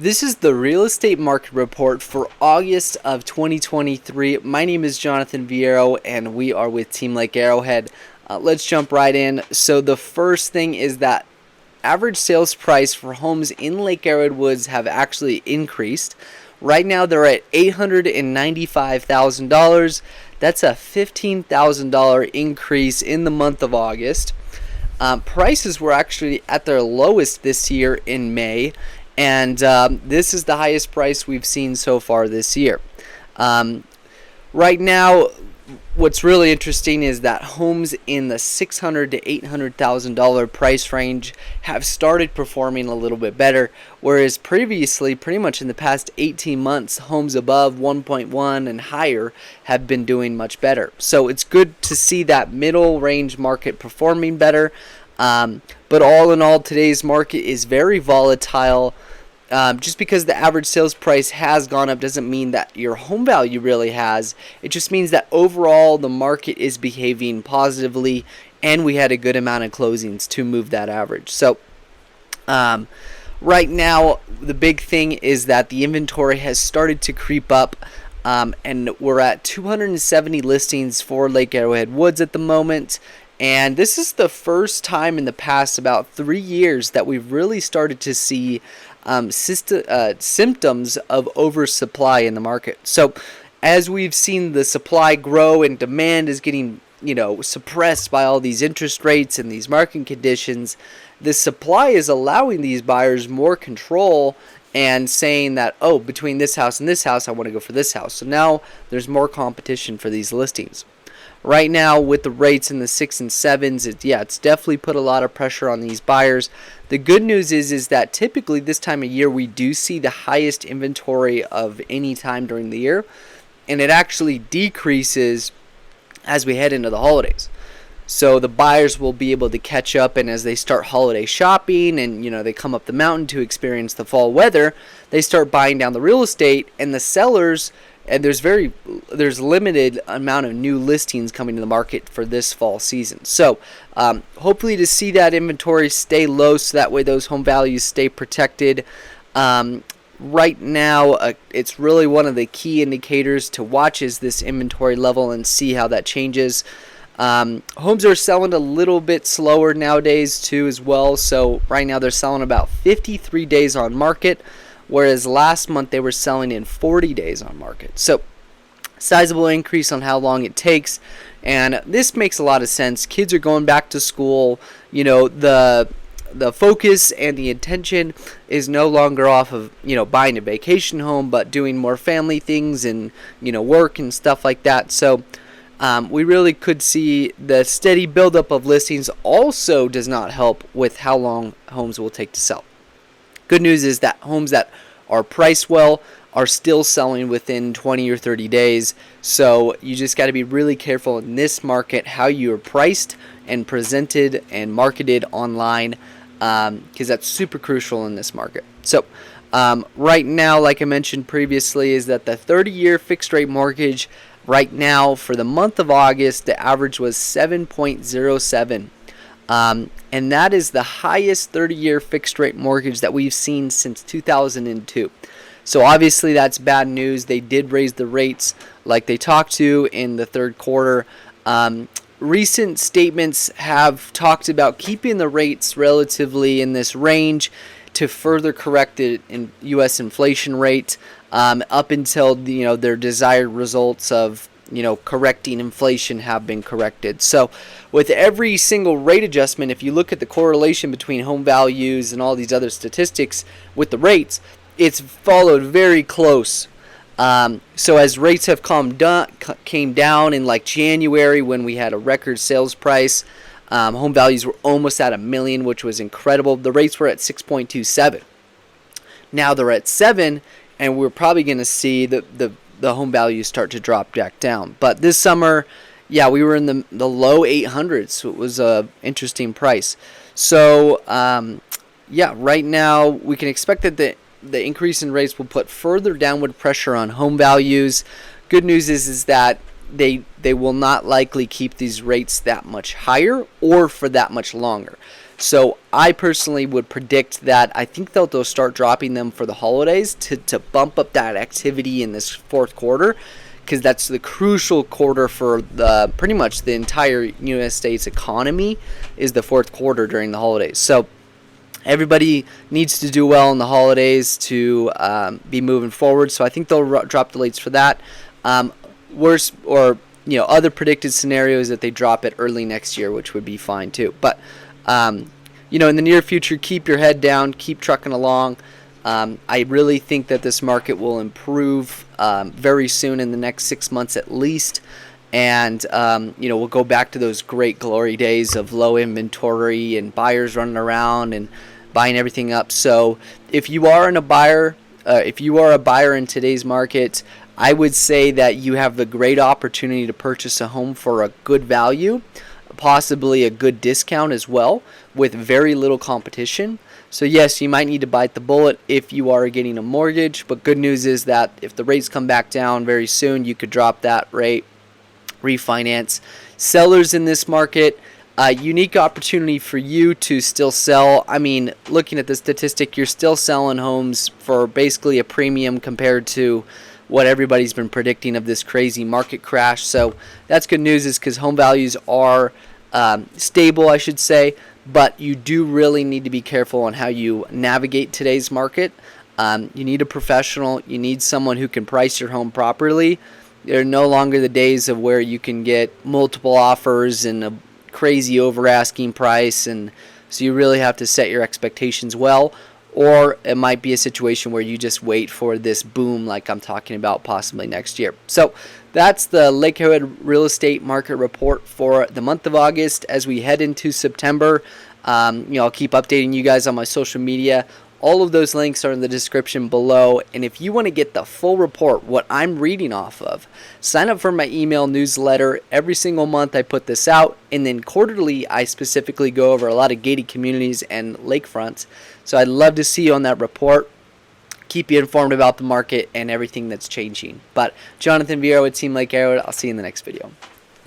This is the real estate market report for August of 2023. My name is Jonathan Viero and we are with Team Lake Arrowhead. Let's jump right in. So the first thing is that average sales price for homes in Lake Arrowhead Woods have actually increased. Right now they're at $895,000. That's a $15,000 increase in the month of August. Prices were actually at their lowest this year in May, and this is the highest price we've seen so far this year. Right now, what's really interesting is that homes in the $600,000 to $800,000 price range have started performing a little bit better, whereas previously, pretty much in the past 18 months, homes above 1.1 and higher have been doing much better. So it's good to see that middle range market performing better. But all in all, today's market is very volatile. Just because the average sales price has gone up doesn't mean that your home value really has. It just means that overall the market is behaving positively, and we had a good amount of closings to move that average. So right now, the big thing is that the inventory has started to creep up, and we're at 270 listings for Lake Arrowhead Woods at the moment. And this is the first time in the past about 3 years that we've really started to see symptoms of oversupply in the market. So as we've seen the supply grow and demand is getting suppressed by all these interest rates and these market conditions, the supply is allowing these buyers more control and saying that, oh, between this house and this house, I want to go for this house. So now there's more competition for these listings. Right now, with the rates in the 6 and 7s, it's definitely put a lot of pressure on these buyers. The good news is that typically this time of year we do see the highest inventory of any time during the year, and it actually decreases as we head into the holidays. So the buyers will be able to catch up, and as they start holiday shopping and they come up the mountain to experience the fall weather, they start buying down the real estate, and the sellers. And there's limited amount of new listings coming to the market for this fall season. So hopefully to see that inventory stay low so that way those home values stay protected. Right now, it's really one of the key indicators to watch is this inventory level and see how that changes. Homes are selling a little bit slower nowadays too as well. So right now they're selling about 53 days on market, whereas last month they were selling in 40 days on market. So sizable increase on how long it takes, and this makes a lot of sense. Kids are going back to school. The focus and the intention is no longer off of buying a vacation home, but doing more family things and work and stuff like that. So we really could see the steady buildup of listings also does not help with how long homes will take to sell. Good news is that homes that are priced well are still selling within 20 or 30 days. So you just got to be really careful in this market how you are priced and presented and marketed online, because that's super crucial in this market. So right now, like I mentioned previously, is that the 30-year fixed rate mortgage right now for the month of August, the average was 7.07. And that is the highest 30-year fixed-rate mortgage that we've seen since 2002. So obviously that's bad news. They did raise the rates like they talked to in the third quarter. Recent statements have talked about keeping the rates relatively in this range to further correct the U.S. inflation rate up until their desired results of correcting inflation have been corrected. So with every single rate adjustment, if you look at the correlation between home values and all these other statistics with the rates, it's followed very close. So as rates have came down in like January when we had a record sales price, home values were almost at $1 million, which was incredible. The rates were at 6.27. Now they're at 7, and we're probably going to see the home values start to drop back down. But this summer, we were in the low 800s, so it was a interesting price. So, right now we can expect that the increase in rates will put further downward pressure on home values. Good news is that they will not likely keep these rates that much higher or for that much longer. So I personally would predict that I think they'll start dropping them for the holidays to bump up that activity in this fourth quarter, because that's the crucial quarter for the pretty much the entire United States economy is the fourth quarter during the holidays. So everybody needs to do well in the holidays to be moving forward. So I think they'll drop the rates for that. Worse, or other predicted scenarios that they drop it early next year, which would be fine too. But in the near future, keep your head down, keep trucking along. I really think that this market will improve very soon, in the next 6 months at least. And, we'll go back to those great glory days of low inventory and buyers running around and buying everything up. So if you are a buyer in today's market, I would say that you have the great opportunity to purchase a home for a good value, possibly a good discount as well, with very little competition. So yes, you might need to bite the bullet if you are getting a mortgage, but good news is that if the rates come back down very soon, you could drop that rate, refinance. Sellers in this market, unique opportunity for you to still sell. I mean, looking at the statistic, you're still selling homes for basically a premium compared to what everybody's been predicting of this crazy market crash. So that's good news, is because home values are stable, I should say, but you do really need to be careful on how you navigate today's market. You need a professional. You need someone who can price your home properly. There are no longer the days of where you can get multiple offers and a crazy over-asking price, and so you really have to set your expectations well. Or it might be a situation where you just wait for this boom like I'm talking about possibly next year. So that's the Lake Arrowhead real estate market report for the month of August. As we head into September, I'll keep updating you guys on my social media. All of those links are in the description below. And if you want to get the full report, what I'm reading off of, sign up for my email newsletter. Every single month I put this out. And then quarterly, I specifically go over a lot of gated communities and lakefronts. So I'd love to see you on that report. Keep you informed about the market and everything that's changing. But Jonathan Viero with Team Lake Arrowhead. I'll see you in the next video.